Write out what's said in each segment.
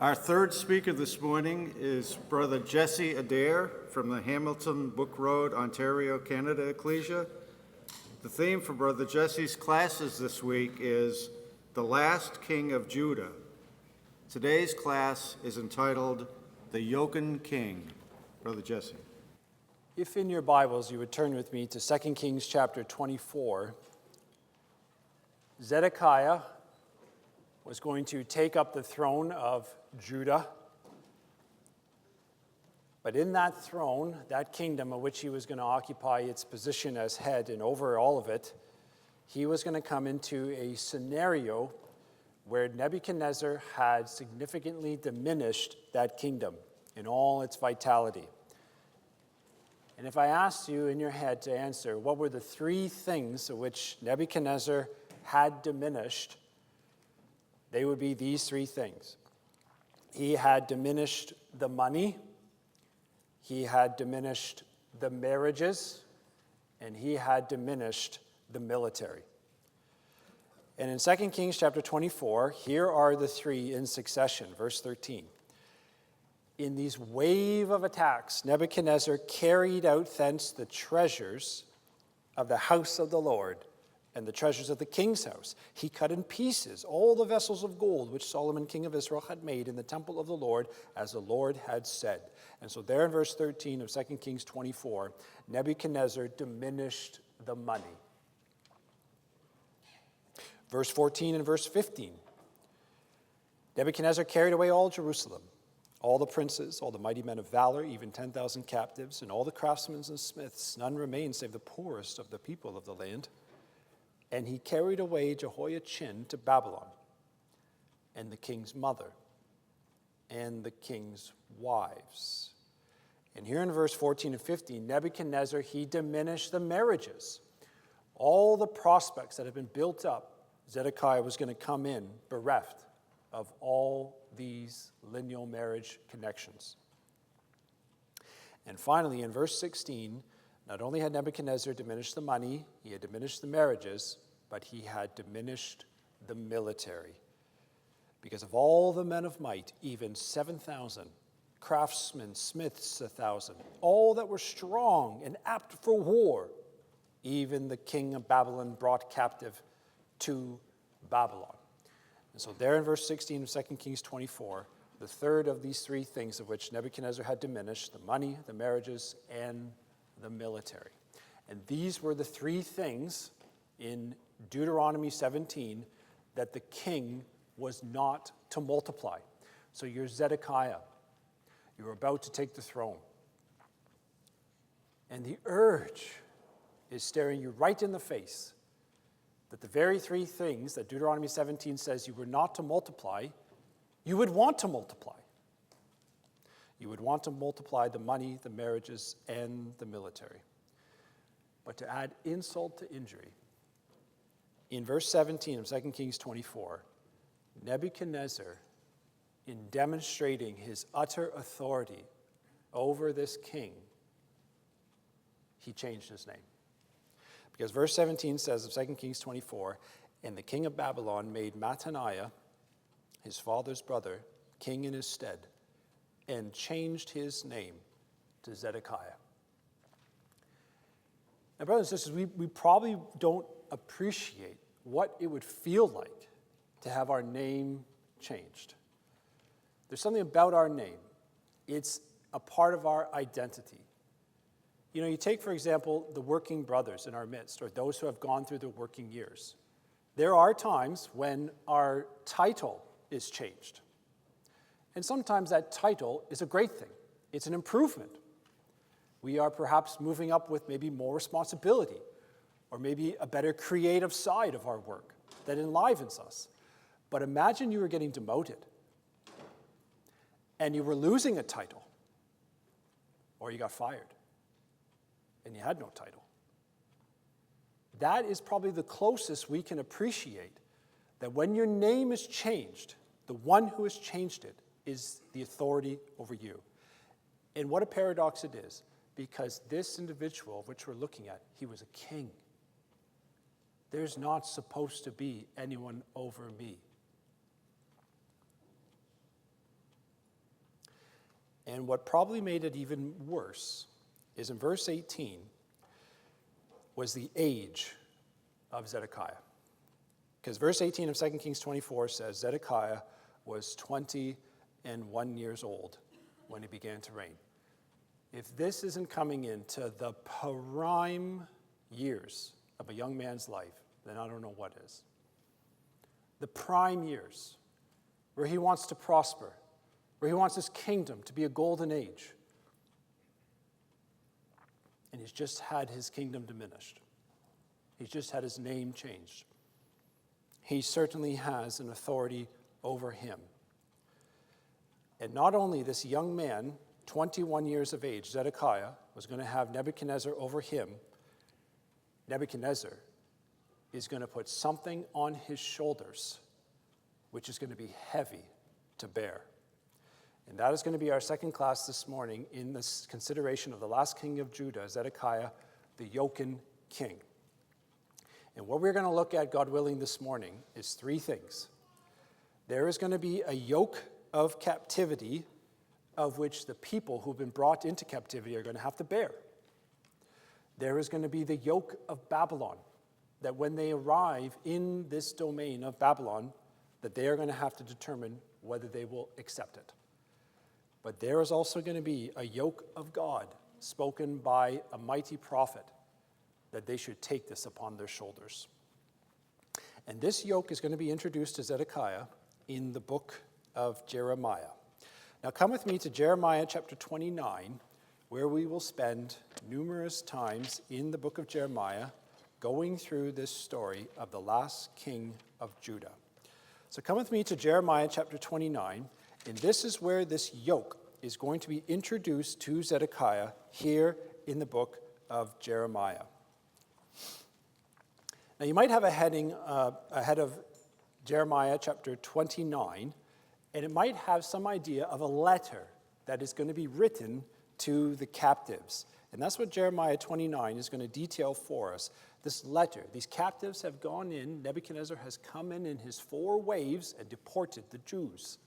Our third speaker this morning is Brother Jesse Adair from the Hamilton Book Road, Ontario, Canada Ecclesia. The theme for Brother Jesse's classes this week is The Last King of Judah. Today's class is entitled The Yoken King. Brother Jesse. If in your Bibles you would turn with me to 2 Kings chapter 24, Zedekiah was going to take up the throne of Judah. But in that throne, that kingdom of which he was going to occupy its position as head and over all of it, he was going to come into a scenario where Nebuchadnezzar had significantly diminished that kingdom in all its vitality. And if I asked you in your head to answer, what were the three things of which Nebuchadnezzar had diminished, they would be these three things. He had diminished the money, he had diminished the marriages, and he had diminished the military. And in 2 Kings chapter 24, here are the three in succession. Verse 13. In these wave of attacks, Nebuchadnezzar carried out thence the treasures of the house of the Lord and the treasures of the king's house. He cut in pieces all the vessels of gold which Solomon king of Israel had made in the temple of the Lord, as the Lord had said. And so there in verse 13 of 2 Kings 24, Nebuchadnezzar diminished the money. Verse 14 and verse 15. Nebuchadnezzar carried away all Jerusalem, all the princes, all the mighty men of valor, even 10,000 captives, and all the craftsmen and smiths. None remained save the poorest of the people of the land. And he carried away Jehoiachin to Babylon, and the king's mother, and the king's wives. And here in verse 14 and 15, Nebuchadnezzar, he diminished the marriages. All the prospects that had been built up, Zedekiah was going to come in bereft of all these lineal marriage connections. And finally, in verse 16, not only had Nebuchadnezzar diminished the money, he had diminished the marriages, but he had diminished the military. Because of all the men of might, even 7,000, craftsmen, smiths 1,000, all that were strong and apt for war, even the king of Babylon brought captive to Babylon. And so there in verse 16 of 2 Kings 24, the third of these three things of which Nebuchadnezzar had diminished, the money, the marriages, and the military. And these were the three things in Deuteronomy 17 that the king was not to multiply. So you're Zedekiah. You're about to take the throne. And the urge is staring you right in the face that the very three things that Deuteronomy 17 says you were not to multiply, you would want to multiply. You would want to multiply the money, the marriages, and the military. But to add insult to injury, in verse 17 of 2 Kings 24, Nebuchadnezzar, in demonstrating his utter authority over this king, he changed his name. Because verse 17 says of 2 Kings 24, and the king of Babylon made Mattaniah, his father's brother, king in his stead, and changed his name to Zedekiah. Now, brothers and sisters, we probably don't appreciate what it would feel like to have our name changed. There's something about our name. It's a part of our identity. You know, you take, for example, the working brothers in our midst, or those who have gone through the working years. There are times when our title is changed. And sometimes that title is a great thing. It's an improvement. We are perhaps moving up with maybe more responsibility, or maybe a better creative side of our work that enlivens us. But imagine you were getting demoted, and you were losing a title, or you got fired, and you had no title. That is probably the closest we can appreciate that when your name is changed, the one who has changed it is the authority over you. And what a paradox it is, because this individual of which we're looking at, he was a king. There's not supposed to be anyone over me. And what probably made it even worse is in verse 18 was the age of Zedekiah. Because verse 18 of 2 Kings 24 says Zedekiah was 21 years old when he began to reign. If this isn't coming into the prime years of a young man's life, then I don't know what is. The prime years, where he wants to prosper, where he wants his kingdom to be a golden age. And he's just had his kingdom diminished. He's just had his name changed. He certainly has an authority over him. And not only this young man, 21 years of age, Zedekiah, was going to have Nebuchadnezzar over him, Nebuchadnezzar is going to put something on his shoulders which is going to be heavy to bear. And that is going to be our second class this morning in this consideration of the last king of Judah, Zedekiah, the Yoken king. And what we're going to look at, God willing, this morning is three things. There is going to be a yoke of captivity of which the people who've been brought into captivity are going to have to bear. There is going to be the yoke of Babylon, that when they arrive in this domain of Babylon, that they are going to have to determine whether they will accept it. But there is also going to be a yoke of God spoken by a mighty prophet, that they should take this upon their shoulders. And this yoke is going to be introduced to Zedekiah in the book of Jeremiah. Now come with me to Jeremiah chapter 29, where we will spend numerous times in the book of Jeremiah going through this story of the last king of Judah. So come with me to Jeremiah chapter 29, and this is where this yoke is going to be introduced to Zedekiah here in the book of Jeremiah. Now you might have a heading ahead of Jeremiah chapter 29, and it might have some idea of a letter that is going to be written to the captives. And that's what Jeremiah 29 is going to detail for us. This letter, these captives have gone in, Nebuchadnezzar has come in his 4 waves and deported the Jews.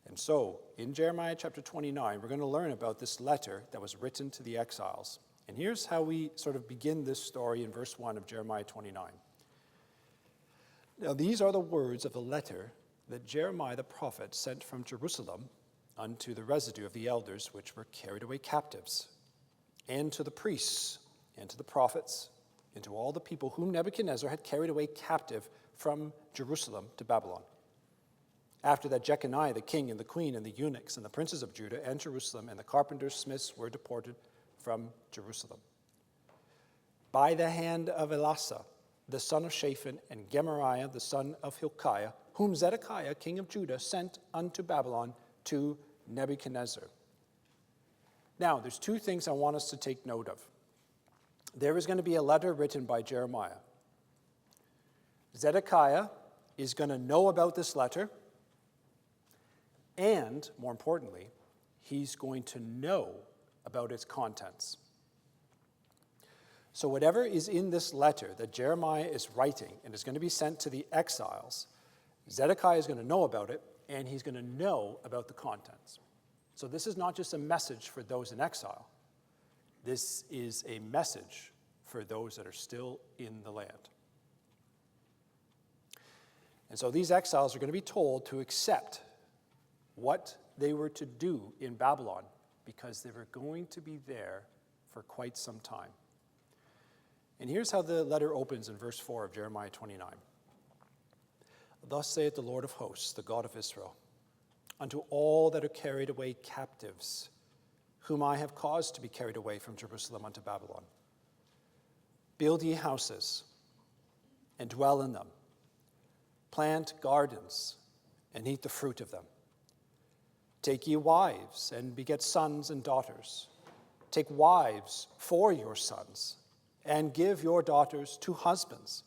And so, in Jeremiah chapter 29, we're going to learn about this letter that was written to the exiles. And here's how we sort of begin this story in verse 1 of Jeremiah 29. Now, these are the words of the letter that Jeremiah the prophet sent from Jerusalem unto the residue of the elders which were carried away captives, and to the priests, and to the prophets, and to all the people whom Nebuchadnezzar had carried away captive from Jerusalem to Babylon. After that, Jeconiah the king and the queen and the eunuchs and the princes of Judah and Jerusalem and the carpenters' smiths were deported from Jerusalem. By the hand of Elasah, the son of Shaphan, and Gemariah, the son of Hilkiah, whom Zedekiah, king of Judah, sent unto Babylon to Nebuchadnezzar. Now, there's 2 things I want us to take note of. There is going to be a letter written by Jeremiah. Zedekiah is going to know about this letter, and, more importantly, he's going to know about its contents. So whatever is in this letter that Jeremiah is writing and is going to be sent to the exiles, Zedekiah is going to know about it, and he's going to know about the contents. So this is not just a message for those in exile. This is a message for those that are still in the land. And so these exiles are going to be told to accept what they were to do in Babylon, because they were going to be there for quite some time. And here's how the letter opens in verse 4 of Jeremiah 29. Thus saith the Lord of hosts, the God of Israel, unto all that are carried away captives, whom I have caused to be carried away from Jerusalem unto Babylon. Build ye houses, and dwell in them. Plant gardens, and eat the fruit of them. Take ye wives, and beget sons and daughters. Take wives for your sons, and give your daughters to husbands,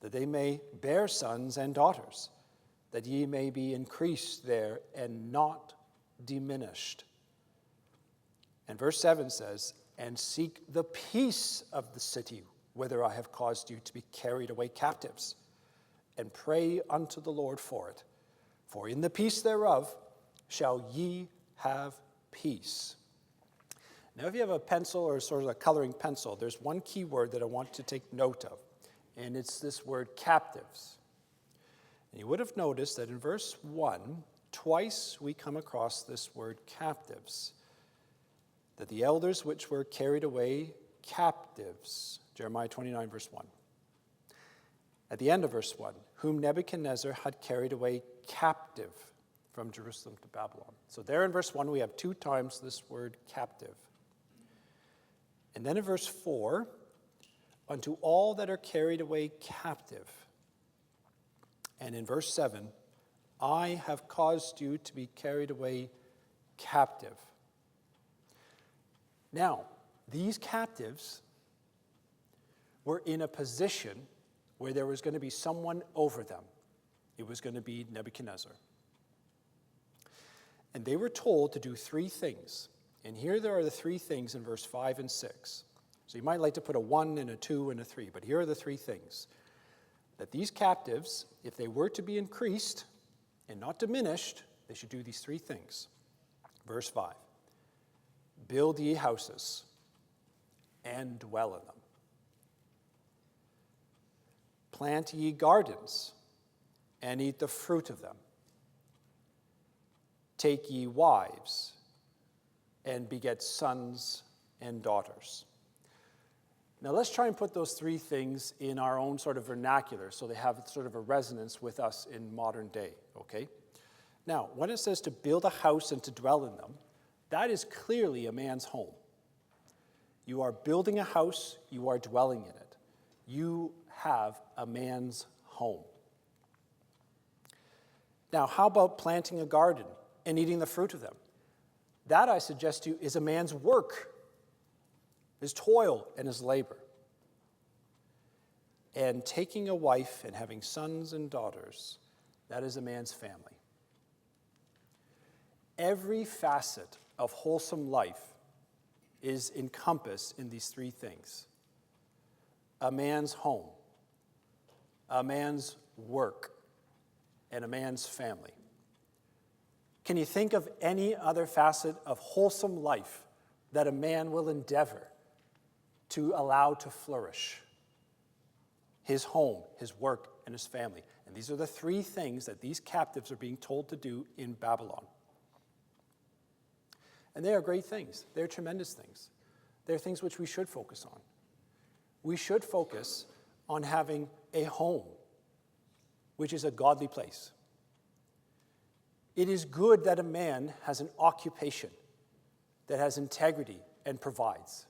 that they may bear sons and daughters, that ye may be increased there and not diminished. And verse 7 says, and seek the peace of the city, whither I have caused you to be carried away captives, and pray unto the Lord for it. For in the peace thereof shall ye have peace. Now, if you have a pencil or sort of a coloring pencil, there's one key word that I want to take note of, and it's this word captives. And you would have noticed that in verse 1, twice we come across this word captives. That the elders which were carried away captives, Jeremiah 29, verse 1. At the end of verse 1, whom Nebuchadnezzar had carried away captive from Jerusalem to Babylon. So there in verse 1, we have 2 times this word captive. And then in verse 4, unto all that are carried away captive. And in verse 7, I have caused you to be carried away captive. Now, these captives were in a position where there was going to be someone over them. It was going to be Nebuchadnezzar. And they were told to do 3 things. And here there are the 3 things in verse 5 and 6. So you might like to put a 1 and a 2 and a 3, but here are the 3 things. That these captives, if they were to be increased and not diminished, they should do these 3 things. Verse 5, build ye houses and dwell in them. Plant ye gardens and eat the fruit of them. Take ye wives and beget sons and daughters. Now let's try and put those 3 things in our own sort of vernacular so they have sort of a resonance with us in modern day, okay? Now, when it says to build a house and to dwell in them, that is clearly a man's home. You are building a house, you are dwelling in it. You have a man's home. Now, how about planting a garden and eating the fruit of them? That, I suggest to you, is a man's work, his toil and his labor. And taking a wife and having sons and daughters, that is a man's family. Every facet of wholesome life is encompassed in these 3 things. A man's home, a man's work, and a man's family. Can you think of any other facet of wholesome life that a man will endeavor to allow to flourish? His home, his work, and his family. And these are the 3 things that these captives are being told to do in Babylon. And they are great things. They're tremendous things. They're things which we should focus on. We should focus on having a home, which is a godly place. It is good that a man has an occupation that has integrity and provides.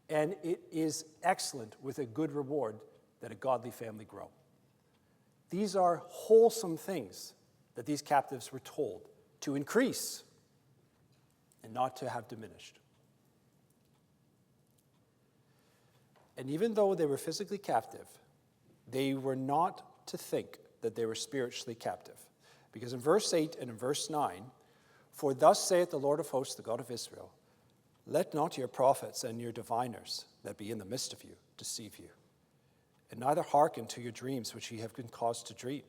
And it is excellent with a good reward that a godly family grow. These are wholesome things that these captives were told to increase and not to have diminished. And even though they were physically captive, they were not to think that they were spiritually captive. Because in verse 8 and in verse 9, for thus saith the Lord of hosts, the God of Israel, let not your prophets and your diviners that be in the midst of you deceive you, and neither hearken to your dreams which ye have been caused to dream.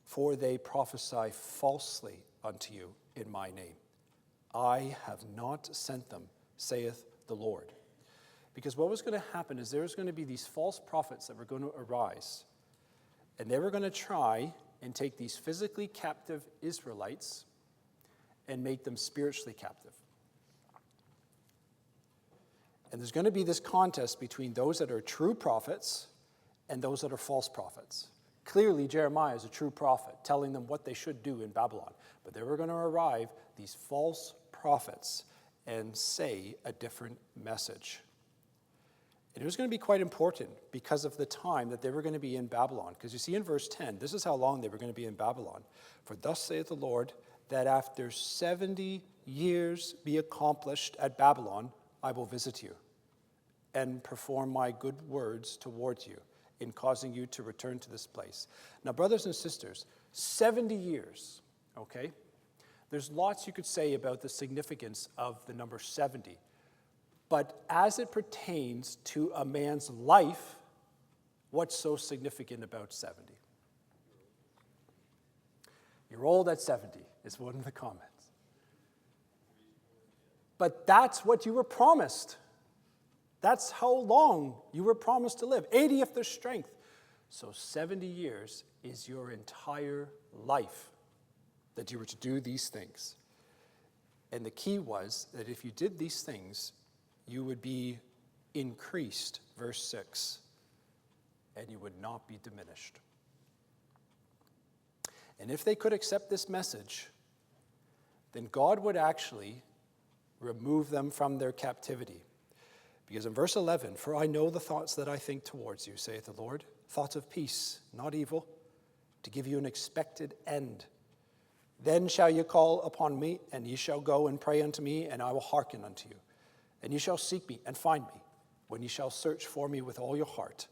For they prophesy falsely unto you in my name. I have not sent them, saith the Lord. Because what was going to happen is there was going to be these false prophets that were going to arise, and they were going to try and take these physically captive Israelites and make them spiritually captive. And there's going to be this contest between those that are true prophets and those that are false prophets. Clearly, Jeremiah is a true prophet, telling them what they should do in Babylon. But there were going to arrive these false prophets and say a different message. And it was going to be quite important because of the time that they were going to be in Babylon. Because you see in verse 10, this is how long they were going to be in Babylon. For thus saith the Lord, that after 70 years be accomplished at Babylon, I will visit you and perform my good words towards you in causing you to return to this place. Now, brothers and sisters, 70 years, okay? There's lots you could say about the significance of the number 70. But as it pertains to a man's life, what's so significant about 70? You're old at 70 is one of the comments. But that's what you were promised. That's how long you were promised to live, 80 if there's strength. So 70 years is your entire life that you were to do these things. And the key was that if you did these things, you would be increased, verse 6, and you would not be diminished. And if they could accept this message, then God would actually remove them from their captivity. Because in verse 11, for I know the thoughts that I think towards you, saith the Lord, thoughts of peace, not evil, to give you an expected end. Then shall ye call upon me, and ye shall go and pray unto me, and I will hearken unto you. And ye shall seek me and find me, when ye shall search for me with all your heart.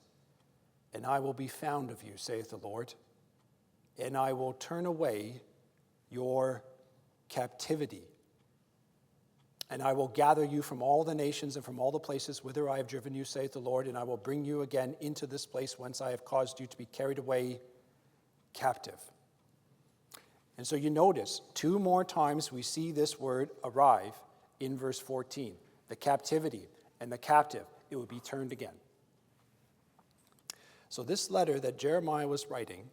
And I will be found of you, saith the Lord, and I will turn away your captivity. And I will gather you from all the nations and from all the places whither I have driven you, saith the Lord, and I will bring you again into this place whence I have caused you to be carried away captive. And so you notice 2 more times we see this word arrive in verse 14. The captivity and the captive, it would be turned again. So this letter that Jeremiah was writing,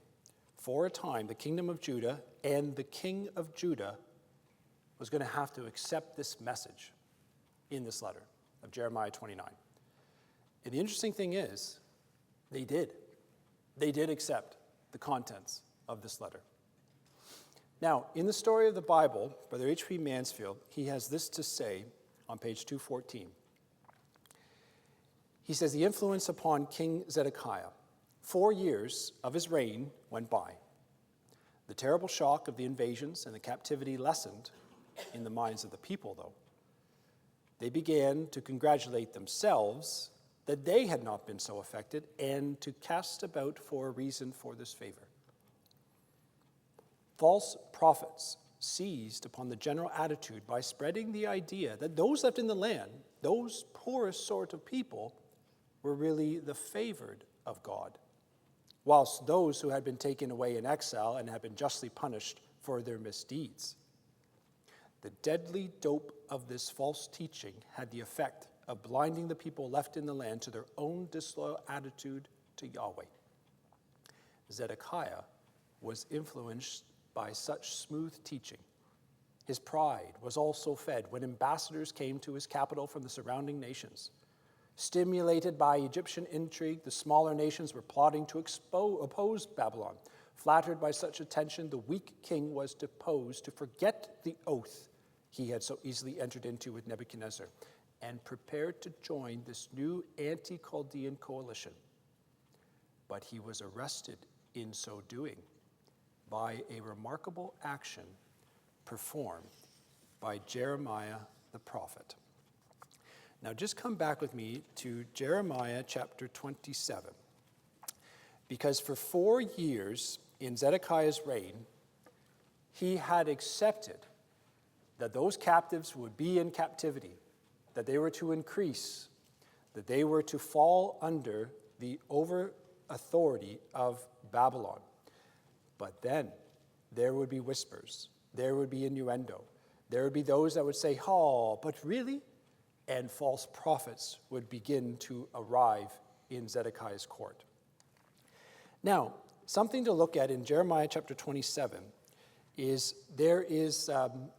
for a time, the kingdom of Judah and the king of Judah was going to have to accept this message in this letter of Jeremiah 29. And the interesting thing is, they did. They did accept the contents of this letter. Now, in the story of the Bible, Brother H.P. Mansfield, he has this to say on page 214. He says, the influence upon King Zedekiah. 4 years of his reign went by. The terrible shock of the invasions and the captivity lessened in the minds of the people, though. They began to congratulate themselves that they had not been so affected and to cast about for a reason for this favor. False prophets seized upon the general attitude by spreading the idea that those left in the land, those poorest sort of people, were really the favored of God, whilst those who had been taken away in exile and had been justly punished for their misdeeds. The deadly dope of this false teaching had the effect of blinding the people left in the land to their own disloyal attitude to Yahweh. Zedekiah was influenced by such smooth teaching. His pride was also fed when ambassadors came to his capital from the surrounding nations. Stimulated by Egyptian intrigue, the smaller nations were plotting to oppose Babylon. Flattered by such attention, the weak king was deposed to forget the oath he had so easily entered into with Nebuchadnezzar and prepared to join this new anti-Chaldean coalition. But he was arrested in so doing by a remarkable action performed by Jeremiah the prophet. Now just come back with me to Jeremiah chapter 27. Because for 4 years in Zedekiah's reign, he had accepted that those captives would be in captivity, that they were to increase, that they were to fall under the over authority of Babylon. But then there would be whispers, there would be innuendo, there would be those that would say, oh, but really? And false prophets would begin to arrive in Zedekiah's court. Now, something to look at in Jeremiah chapter 27 is there is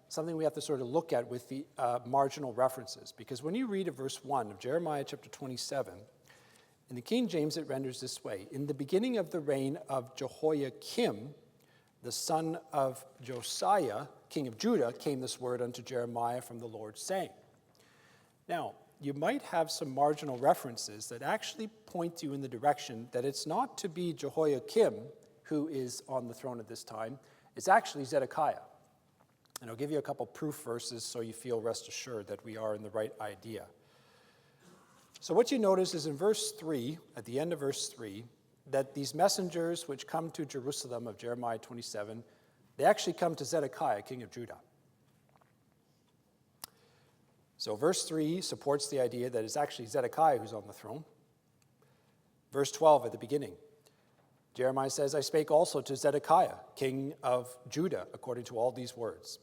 something we have to sort of look at with the marginal references. Because when you read verse 1 of Jeremiah chapter 27, in the King James it renders this way: in the beginning of the reign of Jehoiakim, the son of Josiah, king of Judah, came this word unto Jeremiah from the Lord, saying. Now, you might have some marginal references that actually point you in the direction that it's not to be Jehoiakim who is on the throne at this time, it's actually Zedekiah. And I'll give you a couple proof verses so you feel rest assured that we are in the right idea. So what you notice is in verse 3, at the end of verse 3, that these messengers which come to Jerusalem of Jeremiah 27, they actually come to Zedekiah, king of Judah. So verse 3 supports the idea that it's actually Zedekiah who's on the throne. Verse 12 at the beginning, Jeremiah says, I spake also to Zedekiah, king of Judah, according to all these words.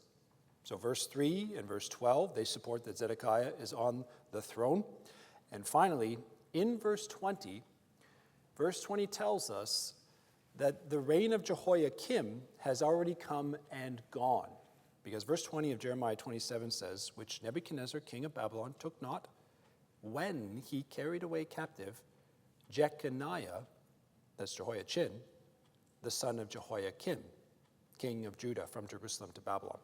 So verse 3 and verse 12, they support that Zedekiah is on the throne. And finally, in verse 20 tells us that the reign of Jehoiakim has already come and gone. Because verse 20 of Jeremiah 27 says, which Nebuchadnezzar, king of Babylon, took not when he carried away captive Jeconiah, that's Jehoiachin, the son of Jehoiakim, king of Judah, from Jerusalem to Babylon.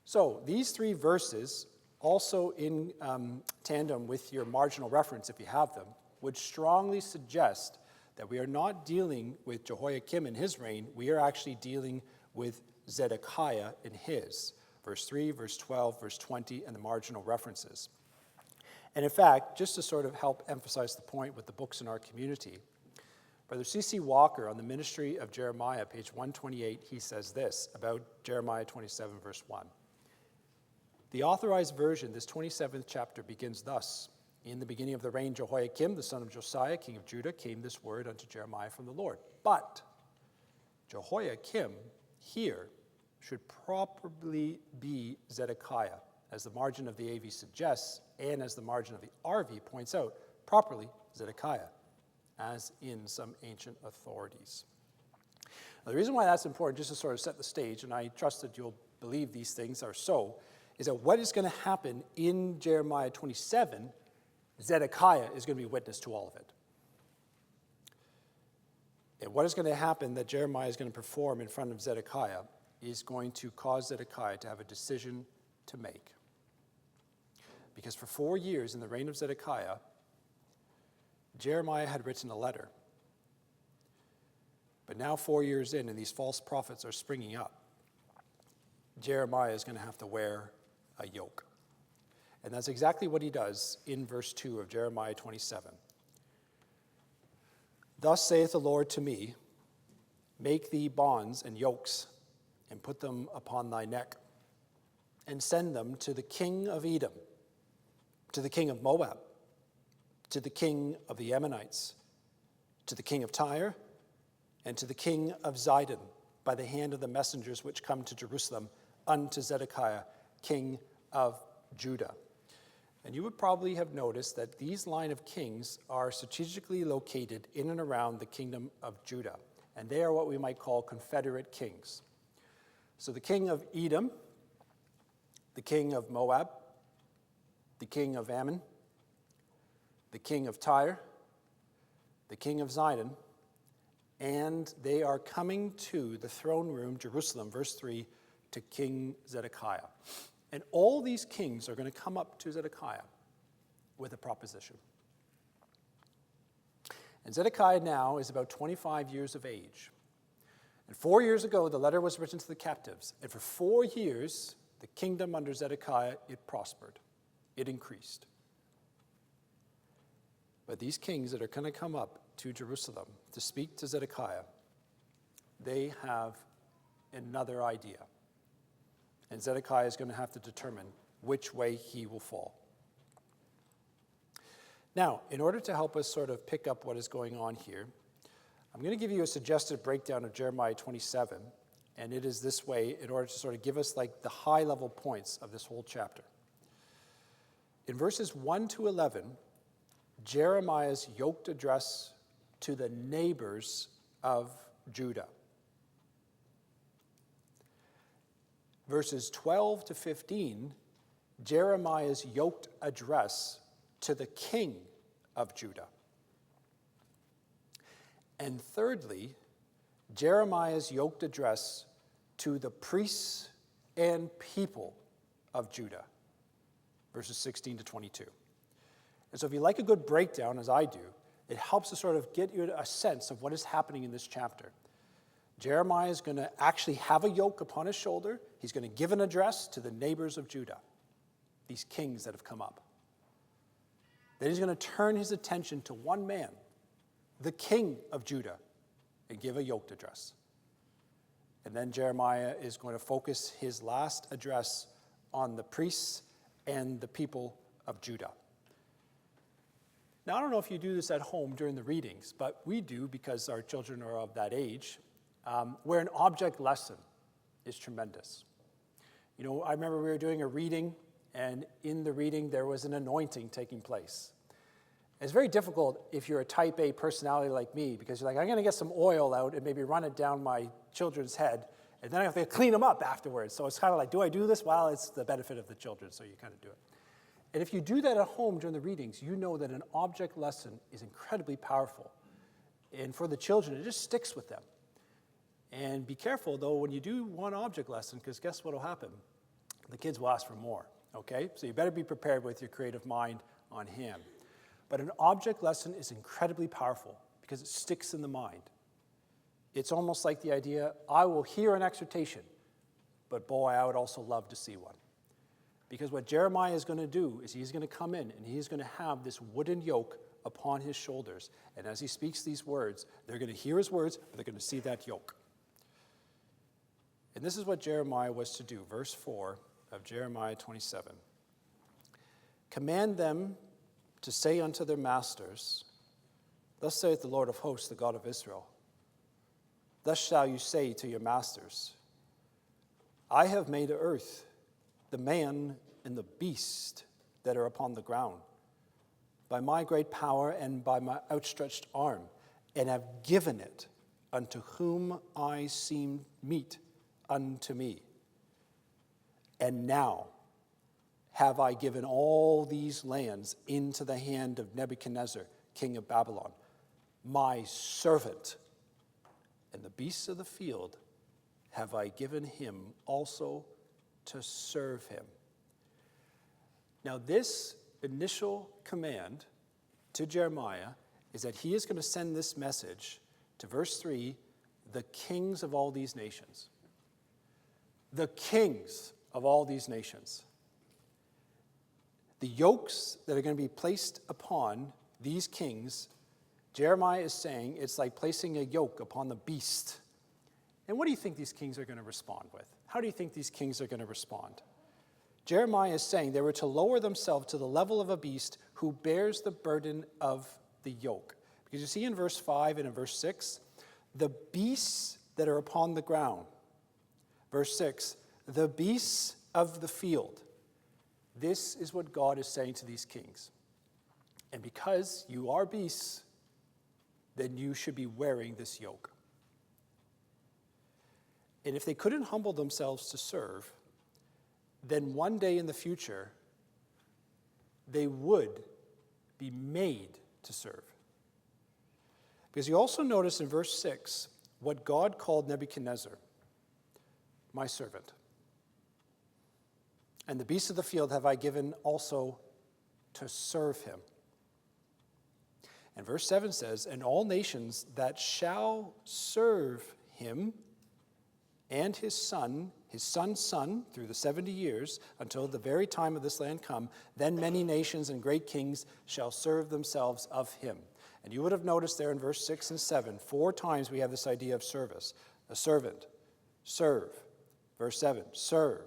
So these three verses, also in tandem with your marginal reference, if you have them, would strongly suggest that we are not dealing with Jehoiakim in his reign, we are actually dealing with Zedekiah in his. Verse 3, verse 12, verse 20, and the marginal references. And in fact, just to sort of help emphasize the point with the books in our community, Brother C.C. Walker on the Ministry of Jeremiah, page 128, he says this about Jeremiah 27, verse 1. The authorized version, this 27th chapter, begins thus. In the beginning of the reign, Jehoiakim, the son of Josiah, king of Judah, came this word unto Jeremiah from the Lord. But Jehoiakim here should properly be Zedekiah, as the margin of the AV suggests, and as the margin of the RV points out, properly Zedekiah, as in some ancient authorities. Now, the reason why that's important, just to sort of set the stage, and I trust that you'll believe these things are so, is that what is going to happen in Jeremiah 27, Zedekiah is going to be witness to all of it. And what is going to happen that Jeremiah is going to perform in front of Zedekiah is going to cause Zedekiah to have a decision to make. Because for 4 years in the reign of Zedekiah, Jeremiah had written a letter. But now 4 years in, and these false prophets are springing up, Jeremiah is going to have to wear a yoke. And that's exactly what he does in verse 2 of Jeremiah 27. Thus saith the Lord to me, make thee bonds and yokes, and put them upon thy neck, and send them to the king of Edom, to the king of Moab, to the king of the Ammonites, to the king of Tyre, and to the king of Zidon, by the hand of the messengers which come to Jerusalem unto Zedekiah, king of Judah. And you would probably have noticed that these line of kings are strategically located in and around the kingdom of Judah, and they are what we might call confederate kings. So the king of Edom, the king of Moab, the king of Ammon, the king of Tyre, the king of Zidon, and they are coming to the throne room, Jerusalem, verse 3, to King Zedekiah. And all these kings are going to come up to Zedekiah with a proposition. And Zedekiah now is about 25 years of age. And 4 years ago, the letter was written to the captives. And for 4 years, the kingdom under Zedekiah, it prospered. It increased. But these kings that are going to come up to Jerusalem to speak to Zedekiah, they have another idea. And Zedekiah is going to have to determine which way he will fall. Now, in order to help us sort of pick up what is going on here, I'm going to give you a suggested breakdown of Jeremiah 27, and it is this way in order to sort of give us like the high-level points of this whole chapter. In verses 1 to 11, Jeremiah's yoked address to the neighbors of Judah. Verses 12 to 15, Jeremiah's yoked address to the king of Judah. And thirdly, Jeremiah's yoked address to the priests and people of Judah, verses 16 to 22. And so if you like a good breakdown, as I do, it helps to sort of get you a sense of what is happening in this chapter. Jeremiah is going to actually have a yoke upon his shoulder. He's going to give an address to the neighbors of Judah, these kings that have come up. Then he's going to turn his attention to one man, the king of Judah, and give a yoked address. And then Jeremiah is going to focus his last address on the priests and the people of Judah. Now, I don't know if you do this at home during the readings, but we do because our children are of that age, where an object lesson is tremendous. You know, I remember we were doing a reading, and in the reading there was an anointing taking place. It's very difficult if you're a type A personality like me, because you're like, I'm going to get some oil out and maybe run it down my children's head, and then I have to clean them up afterwards. So it's kind of like, do I do this? Well, it's the benefit of the children, so you kind of do it. And if you do that at home during the readings, you know that an object lesson is incredibly powerful. And for the children, it just sticks with them. And be careful, though, when you do one object lesson, because guess what will happen? The kids will ask for more, okay? So you better be prepared with your creative mind on hand. But an object lesson is incredibly powerful because it sticks in the mind. It's almost like the idea, I will hear an exhortation, but boy, I would also love to see one. Because what Jeremiah is going to do is he's going to come in and he's going to have this wooden yoke upon his shoulders. And as he speaks these words, they're going to hear his words, but they're going to see that yoke. And this is what Jeremiah was to do. Verse 4 of Jeremiah 27. Command them to say unto their masters, Thus saith the Lord of hosts, the God of Israel, Thus shall you say to your masters, I have made the earth, the man and the beast that are upon the ground, by my great power and by my outstretched arm, and have given it unto whom I seem meet unto me. And now have I given all these lands into the hand of Nebuchadnezzar, king of Babylon, my servant, and the beasts of the field have I given him also to serve him. Now this initial command to Jeremiah is that he is going to send this message to verse 3, the kings of all these nations. The kings of all these nations. The yokes that are going to be placed upon these kings, Jeremiah is saying it's like placing a yoke upon the beast. And what do you think these kings are going to respond with? How do you think these kings are going to respond? Jeremiah is saying they were to lower themselves to the level of a beast who bears the burden of the yoke. Because you see in verse 5 and in verse 6, the beasts that are upon the ground. Verse 6, the beasts of the field. This is what God is saying to these kings. And because you are beasts, then you should be wearing this yoke. And if they couldn't humble themselves to serve, then one day in the future, they would be made to serve. Because you also notice in verse 6 what God called Nebuchadnezzar, my servant. And the beasts of the field have I given also to serve him. And verse 7 says, and all nations that shall serve him and his son's son, through the 70 years, until the very time of this land come, then many nations and great kings shall serve themselves of him. And you would have noticed there in verse 6 and 7, 4 times we have this idea of service. A servant, serve. Verse 7, serve.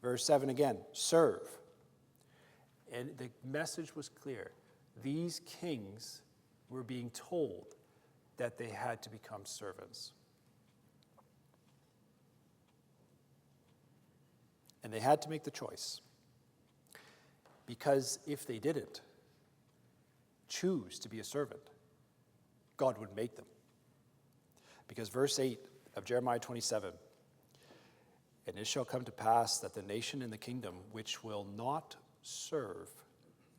Verse 7 again, serve. And the message was clear. These kings were being told that they had to become servants. And they had to make the choice. Because if they didn't choose to be a servant, God would make them. Because verse 8 of Jeremiah 27, and it shall come to pass that the nation in the kingdom which will not serve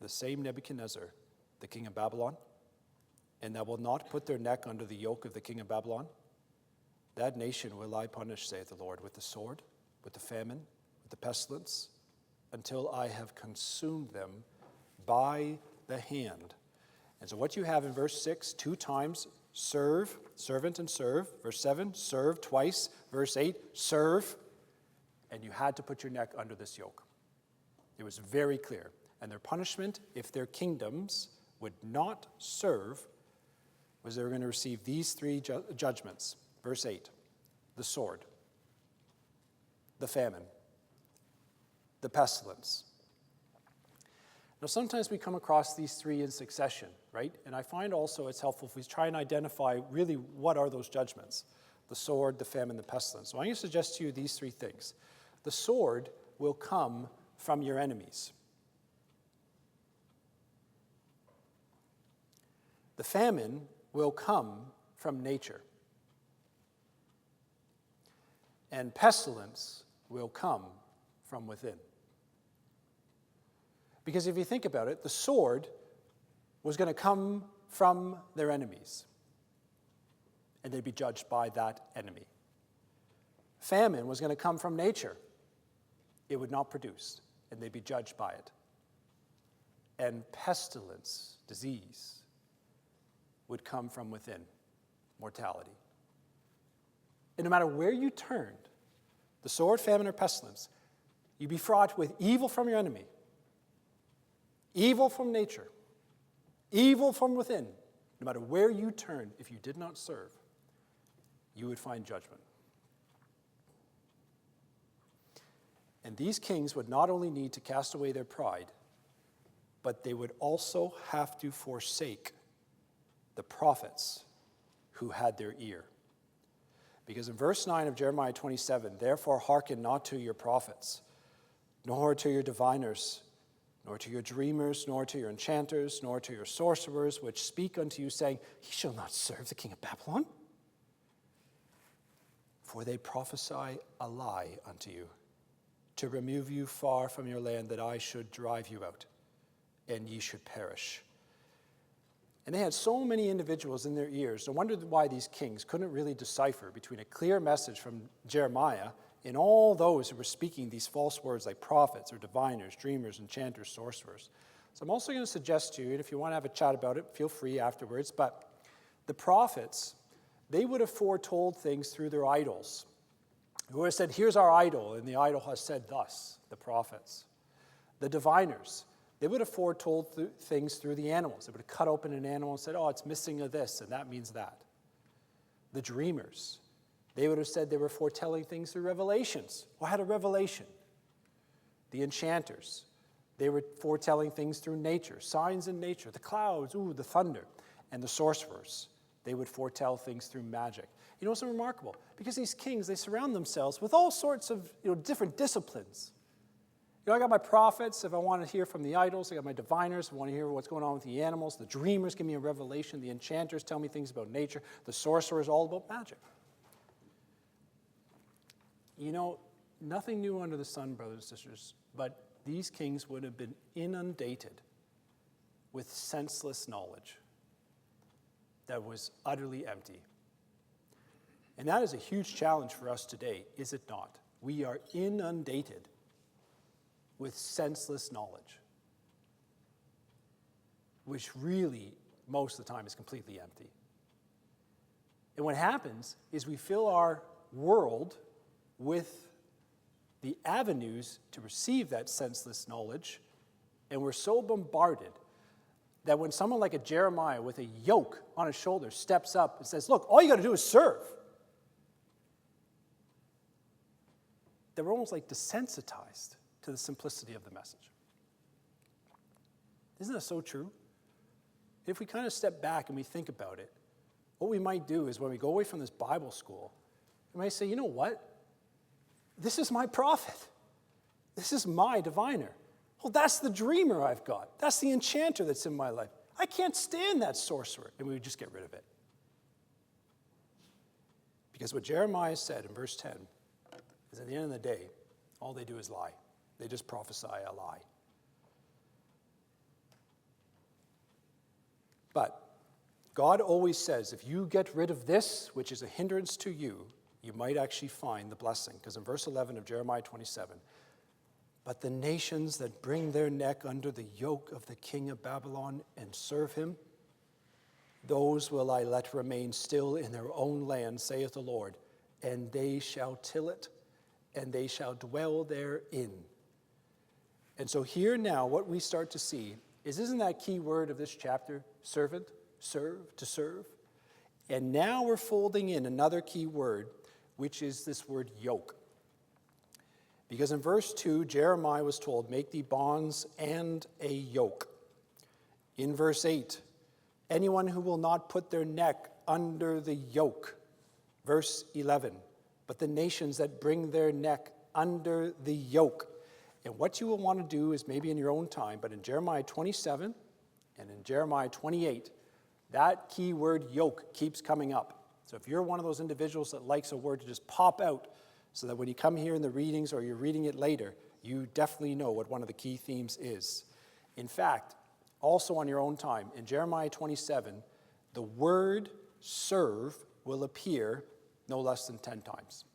the same Nebuchadnezzar, the king of Babylon, and that will not put their neck under the yoke of the king of Babylon, that nation will I punish, saith the Lord, with the sword, with the famine, with the pestilence, until I have consumed them by the hand. And so what you have in verse 6, 2 times, serve, servant and serve. Verse 7, serve twice. Verse 8, serve. And you had to put your neck under this yoke. It was very clear. And their punishment, if their kingdoms would not serve, was they were going to receive these 3 judgments. Verse 8, the sword, the famine, the pestilence. Now, sometimes we come across these 3 in succession, right? And I find also it's helpful if we try and identify really what are those judgments: the sword, the famine, the pestilence. So I'm going to suggest to you these 3 things. The sword will come from your enemies. The famine will come from nature. And pestilence will come from within. Because if you think about it, the sword was going to come from their enemies, and they'd be judged by that enemy. Famine was going to come from nature. It would not produce, and they'd be judged by it. And pestilence, disease, would come from within, mortality. And no matter where you turned, the sword, famine, or pestilence, you'd be fraught with evil from your enemy, evil from nature, evil from within. No matter where you turned, if you did not serve, you would find judgment. And these kings would not only need to cast away their pride, but they would also have to forsake the prophets who had their ear. Because in verse 9 of Jeremiah 27, therefore hearken not to your prophets, nor to your diviners, nor to your dreamers, nor to your enchanters, nor to your sorcerers, which speak unto you, saying, he shall not serve the king of Babylon. For they prophesy a lie unto you, to remove you far from your land, that I should drive you out, and ye should perish. And they had so many individuals in their ears. No wonder why these kings couldn't really decipher between a clear message from Jeremiah and all those who were speaking these false words like prophets or diviners, dreamers, enchanters, sorcerers. So I'm also going to suggest to you, and if you want to have a chat about it, feel free afterwards, but the prophets, they would have foretold things through their idols. Who would have said, here's our idol, and the idol has said thus, the prophets. The diviners, they would have foretold things through the animals. They would have cut open an animal and said, oh, it's missing of this, and that means that. The dreamers, they would have said they were foretelling things through revelations. Well, I had a revelation. The enchanters, they were foretelling things through nature, signs in nature, the clouds, the thunder. And the sorcerers, they would foretell things through magic. You know what's so remarkable? Because these kings, they surround themselves with all sorts of different disciplines. I got my prophets if I want to hear from the idols. I got my diviners if I want to hear what's going on with the animals. The dreamers give me a revelation. The enchanters tell me things about nature. The sorcerers all about magic. Nothing new under the sun, brothers and sisters, but these kings would have been inundated with senseless knowledge that was utterly empty. And that is a huge challenge for us today, is it not? We are inundated with senseless knowledge, which really, most of the time, is completely empty. And what happens is we fill our world with the avenues to receive that senseless knowledge, and we're so bombarded that when someone like a Jeremiah with a yoke on his shoulder steps up and says, look, all you got to do is serve, that we're almost like desensitized to the simplicity of the message. Isn't that so true? If we kind of step back and we think about it, what we might do is when we go away from this Bible school, we might say, you know what? This is my prophet. This is my diviner. Well, that's the dreamer I've got. That's the enchanter that's in my life. I can't stand that sorcerer. And we would just get rid of it. Because what Jeremiah said in verse 10 is at the end of the day, all they do is lie. They just prophesy a lie. But God always says, if you get rid of this, which is a hindrance to you, you might actually find the blessing. Because in verse 11 of Jeremiah 27, but the nations that bring their neck under the yoke of the king of Babylon and serve him, those will I let remain still in their own land, saith the Lord, and they shall till it, and they shall dwell therein. And so here now, what we start to see is, isn't that key word of this chapter, servant, serve, to serve? And now we're folding in another key word, which is this word yoke. Because in verse 2, Jeremiah was told, make thee bonds and a yoke. In verse 8, anyone who will not put their neck under the yoke. Verse 11, but the nations that bring their neck under the yoke. And what you will want to do is maybe in your own time, but in Jeremiah 27 and in Jeremiah 28, that key word yoke keeps coming up. So if you're one of those individuals that likes a word to just pop out so that when you come here in the readings or you're reading it later, you definitely know what one of the key themes is. In fact, also on your own time, in Jeremiah 27, the word serve will appear no less than 10 times.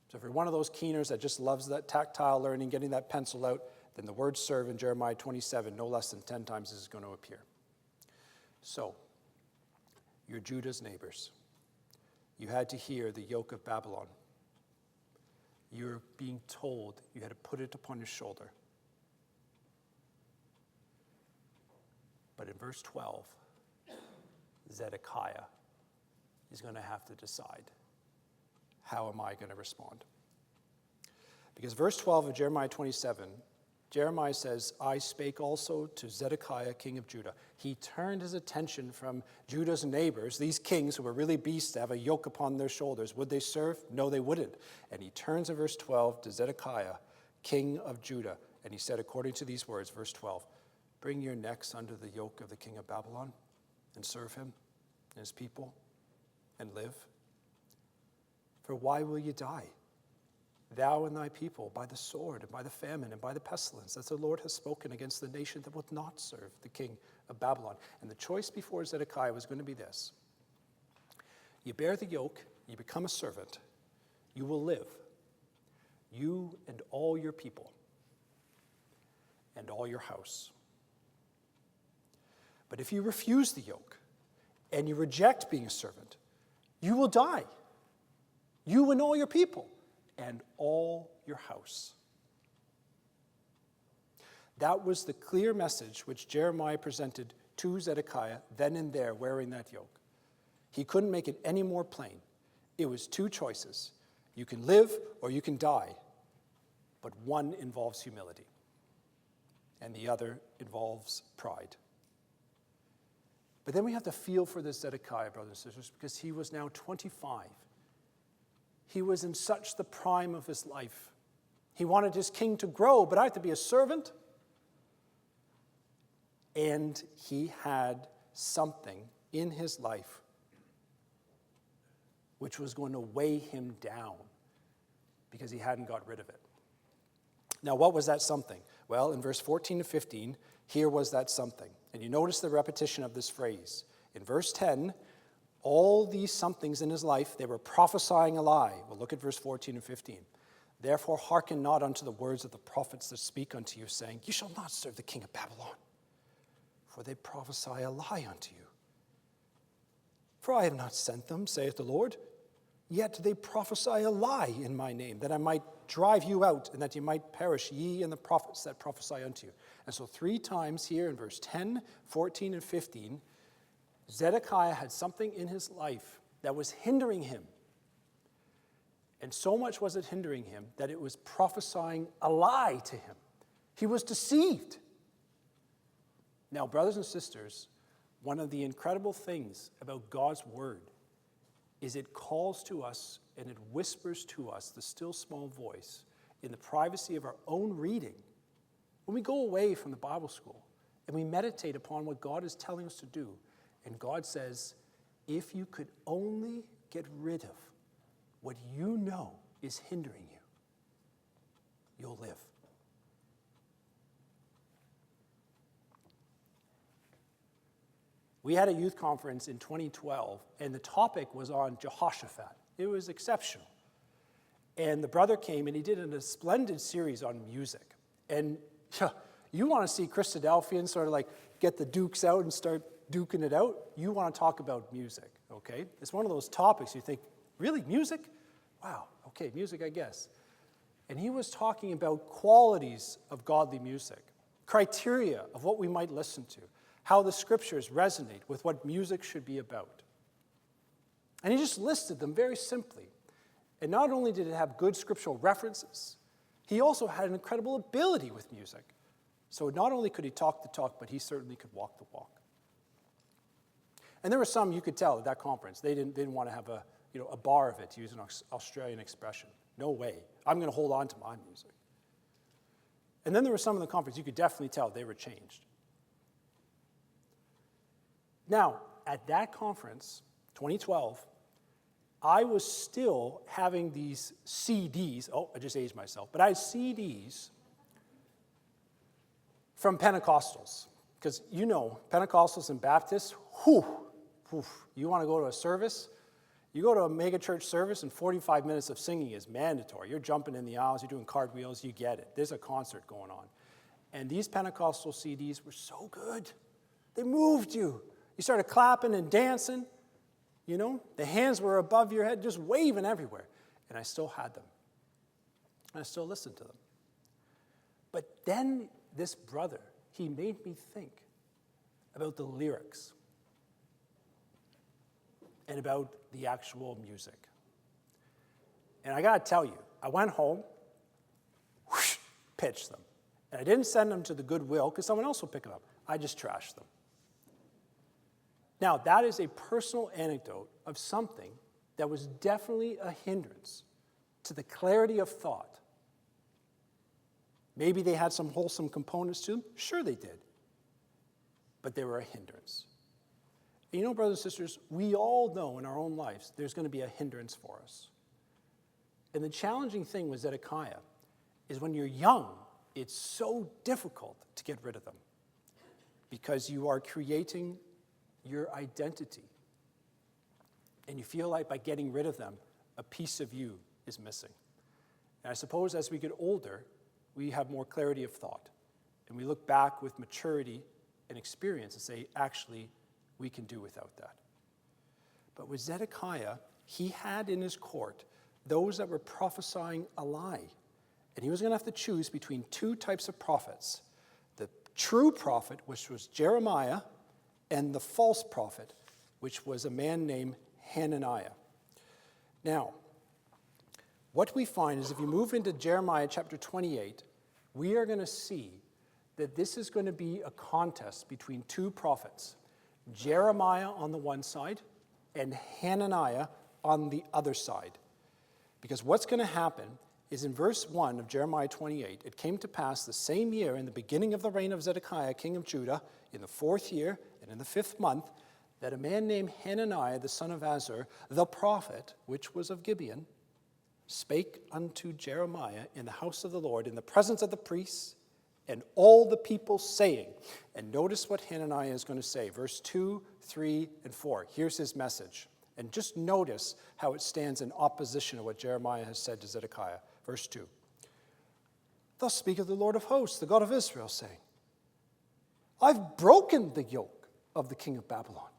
So if you're one of those keeners that just loves that tactile learning, getting that pencil out, then the word serve in Jeremiah 27, no less than 10 times is going to appear. So, you're Judah's neighbors. You had to hear the yoke of Babylon. You're being told you had to put it upon your shoulder. But in verse 12, Zedekiah is going to have to decide, how am I going to respond? Because verse 12 of Jeremiah 27, Jeremiah says, I spake also to Zedekiah, king of Judah. He turned his attention from Judah's neighbors, these kings who were really beasts to have a yoke upon their shoulders. Would they serve? No, they wouldn't. And he turns in verse 12 to Zedekiah, king of Judah. And he said, according to these words, verse 12, bring your necks under the yoke of the king of Babylon and serve him and his people and live. For why will you die, thou and thy people, by the sword and by the famine and by the pestilence, as the Lord has spoken against the nation that would not serve the king of Babylon? And the choice before Zedekiah was going to be this. You bear the yoke, you become a servant, you will live, you and all your people and all your house. But if you refuse the yoke and you reject being a servant, you will die, you and all your people and all your house. That was the clear message which Jeremiah presented to Zedekiah then and there wearing that yoke. He couldn't make it any more plain. It was two choices. You can live or you can die, but one involves humility and the other involves pride. But then we have to feel for this Zedekiah, brothers and sisters, because he was now 25. He was in such the prime of his life. He wanted his king to grow, but I have to be a servant. And he had something in his life which was going to weigh him down because he hadn't got rid of it. Now, what was that something? Well, in verse 14 to 15, here was that something. And you notice the repetition of this phrase. In verse 10, all these somethings in his life, they were prophesying a lie. Well, look at verse 14 and 15. Therefore, hearken not unto the words of the prophets that speak unto you, saying, you shall not serve the king of Babylon, for they prophesy a lie unto you. For I have not sent them, saith the Lord, yet they prophesy a lie in my name, that I might drive you out, and that you might perish, ye and the prophets that prophesy unto you. And so 3 times here in verse 10, 14, and 15, Zedekiah had something in his life that was hindering him. And so much was it hindering him that it was prophesying a lie to him. He was deceived. Now, brothers and sisters, one of the incredible things about God's word is it calls to us and it whispers to us the still small voice in the privacy of our own reading. When we go away from the Bible school and we meditate upon what God is telling us to do, and God says, if you could only get rid of what you know is hindering you, you'll live. We had a youth conference in 2012, and the topic was on Jehoshaphat. It was exceptional. And the brother came, and he did a splendid series on music. And you want to see Christadelphians sort of like get the dukes out and start duking it out. You want to talk about music, okay? It's one of those topics you think, really, music? Wow, okay, music, I guess. And he was talking about qualities of godly music, criteria of what we might listen to, how the scriptures resonate with what music should be about. And he just listed them very simply. And not only did it have good scriptural references, he also had an incredible ability with music. So not only could he talk the talk, but he certainly could walk the walk. And there were some you could tell at that conference, they didn't want to have a bar of it, to use an Australian expression. No way. I'm going to hold on to my music. And then there were some in the conference, you could definitely tell they were changed. Now, at that conference, 2012, I was still having these CDs. Oh, I just aged myself. But I had CDs from Pentecostals. Because you know, Pentecostals and Baptists, you want to go to a service? You go to a megachurch service and 45 minutes of singing is mandatory. You're jumping in the aisles, you're doing cartwheels, you get it. There's a concert going on. And these Pentecostal CDs were so good. They moved you. You started clapping and dancing. You know, the hands were above your head, just waving everywhere. And I still had them. And I still listened to them. But then this brother, he made me think about the lyrics and about the actual music. And I got to tell you, I went home, pitched them. And I didn't send them to the Goodwill because someone else will pick them up. I just trashed them. Now, that is a personal anecdote of something that was definitely a hindrance to the clarity of thought. Maybe they had some wholesome components to them. Sure they did. But they were a hindrance. And you know, brothers and sisters, we all know in our own lives there's going to be a hindrance for us. And the challenging thing with Zedekiah is when you're young, it's so difficult to get rid of them because you are creating your identity. And you feel like by getting rid of them, a piece of you is missing. And I suppose as we get older, we have more clarity of thought. And we look back with maturity and experience and say, actually, we can do without that. But with Zedekiah, he had in his court those that were prophesying a lie. And he was going to have to choose between two types of prophets. The true prophet, which was Jeremiah, and the false prophet, which was a man named Hananiah. Now, what we find is if you move into Jeremiah chapter 28, we are going to see that this is going to be a contest between two prophets, Jeremiah on the one side and Hananiah on the other side. Because what's going to happen is in verse 1 of Jeremiah 28, it came to pass the same year in the beginning of the reign of Zedekiah, king of Judah, in the 4th year and in the 5th month, that a man named Hananiah, the son of Azur, the prophet, which was of Gibeon, spake unto Jeremiah in the house of the Lord, in the presence of the priests, and all the people saying, and notice what Hananiah is going to say, verse 2, 3, and 4. Here's his message. And just notice how it stands in opposition to what Jeremiah has said to Zedekiah. Verse 2. Thus speaketh the Lord of hosts, the God of Israel, saying, I've broken the yoke of the king of Babylon.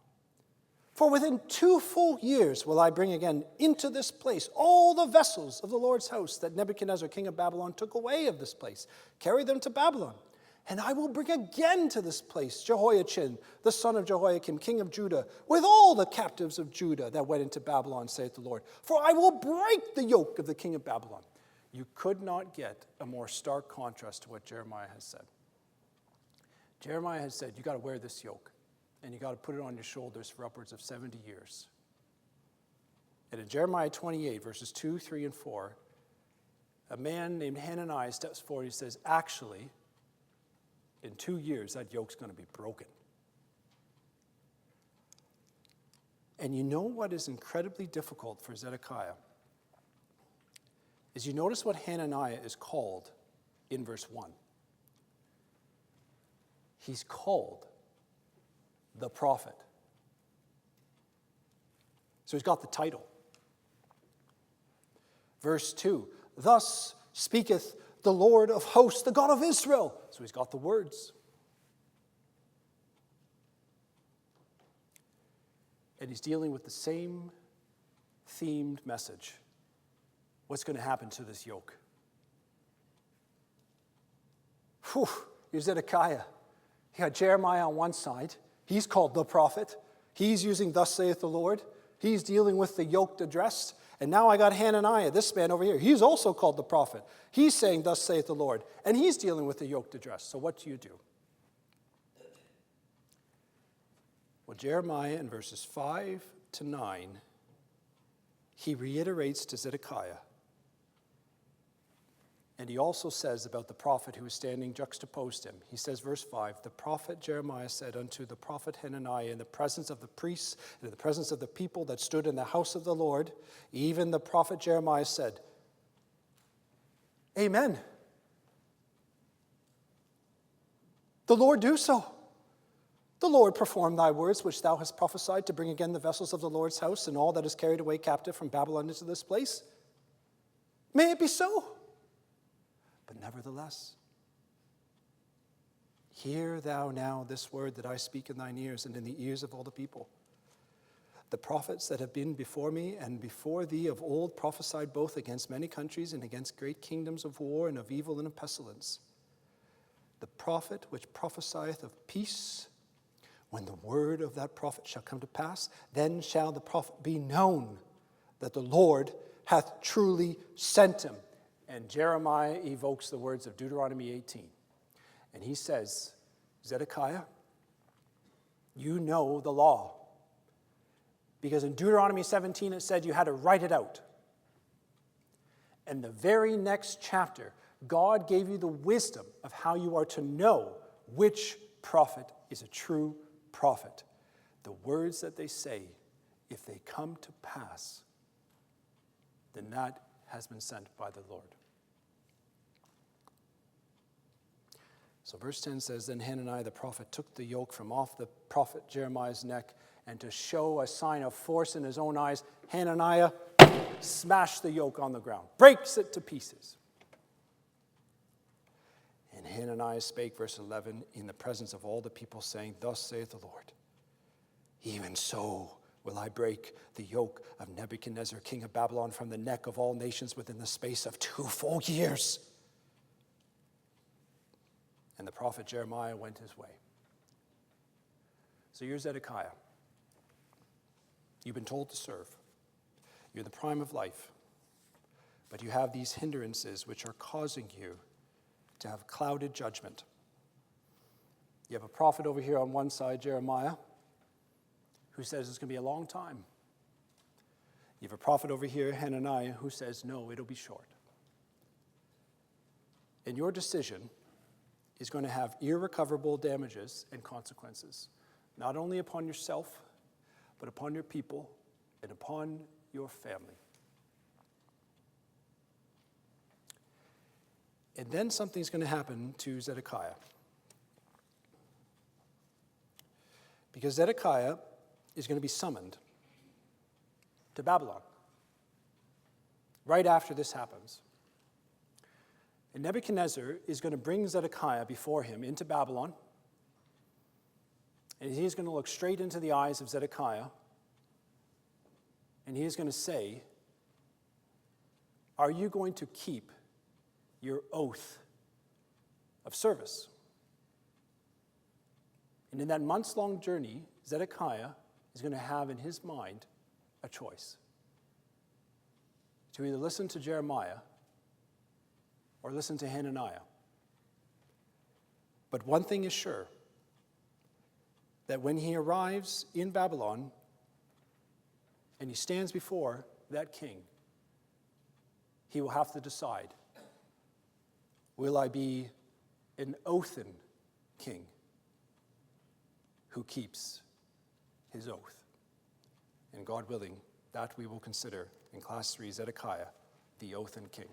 For within 2 full years will I bring again into this place all the vessels of the Lord's house that Nebuchadnezzar, king of Babylon, took away of this place, carry them to Babylon. And I will bring again to this place Jehoiachin, the son of Jehoiakim, king of Judah, with all the captives of Judah that went into Babylon, saith the Lord. For I will break the yoke of the king of Babylon. You could not get a more stark contrast to what Jeremiah has said. Jeremiah has said, you got to wear this yoke, and you got to put it on your shoulders for upwards of 70 years. And in Jeremiah 28, verses 2, 3, and 4, a man named Hananiah steps forward. He says, actually, in 2 years, that yoke's going to be broken. And you know what is incredibly difficult for Zedekiah? Is you notice what Hananiah is called in verse 1. He's called the prophet. So he's got the title. Verse 2, thus speaketh the Lord of hosts, the God of Israel. So he's got the words. And he's dealing with the same themed message. What's going to happen to this yoke? Whew, here's Zedekiah. You got Jeremiah on one side. He's called the prophet. He's using thus saith the Lord. He's dealing with the yoked addressed. And now I got Hananiah, this man over here. He's also called the prophet. He's saying thus saith the Lord. And he's dealing with the yoked addressed. So what do you do? Well, Jeremiah in verses 5 to 9, he reiterates to Zedekiah, And he also says about the prophet who is standing juxtaposed him, he says, verse 5, the prophet Jeremiah said unto the prophet Hananiah in the presence of the priests and in the presence of the people that stood in the house of the Lord, even the prophet Jeremiah said, Amen. The Lord do so. The Lord perform thy words which thou hast prophesied to bring again the vessels of the Lord's house and all that is carried away captive from Babylon into this place. May it be so. But nevertheless, hear thou now this word that I speak in thine ears and in the ears of all the people. The prophets that have been before me and before thee of old prophesied both against many countries and against great kingdoms of war and of evil and of pestilence. The prophet which prophesieth of peace, when the word of that prophet shall come to pass, then shall the prophet be known that the Lord hath truly sent him. And Jeremiah evokes the words of Deuteronomy 18. And he says, Zedekiah, you know the law. Because in Deuteronomy 17 it said you had to write it out. And the very next chapter, God gave you the wisdom of how you are to know which prophet is a true prophet. The words that they say, if they come to pass, then that has been sent by the Lord. So verse 10 says, Then Hananiah the prophet took the yoke from off the prophet Jeremiah's neck, and to show a sign of force in his own eyes, Hananiah smashed the yoke on the ground, breaks it to pieces. And Hananiah spake, verse 11, in the presence of all the people, saying, Thus saith the Lord, even so will I break the yoke of Nebuchadnezzar, king of Babylon, from the neck of all nations within the space of 2 full years. And the prophet Jeremiah went his way. So you're Zedekiah. You've been told to serve. You're in the prime of life. But you have these hindrances which are causing you to have clouded judgment. You have a prophet over here on one side, Jeremiah, who says it's going to be a long time. You have a prophet over here, Hananiah, who says, no, it'll be short. And your decision is going to have irrecoverable damages and consequences, not only upon yourself, but upon your people and upon your family. And then something's going to happen to Zedekiah. Because Zedekiah is going to be summoned to Babylon right after this happens. And Nebuchadnezzar is going to bring Zedekiah before him into Babylon. And he's going to look straight into the eyes of Zedekiah. And he's going to say, are you going to keep your oath of service? And in that months-long journey, Zedekiah is going to have in his mind a choice. To either listen to Jeremiah or listen to Hananiah. But one thing is sure, that when he arrives in Babylon and he stands before that king, he will have to decide, will I be an oathen king who keeps his oath? And God willing, that we will consider in Class 3, Zedekiah, the oathen king.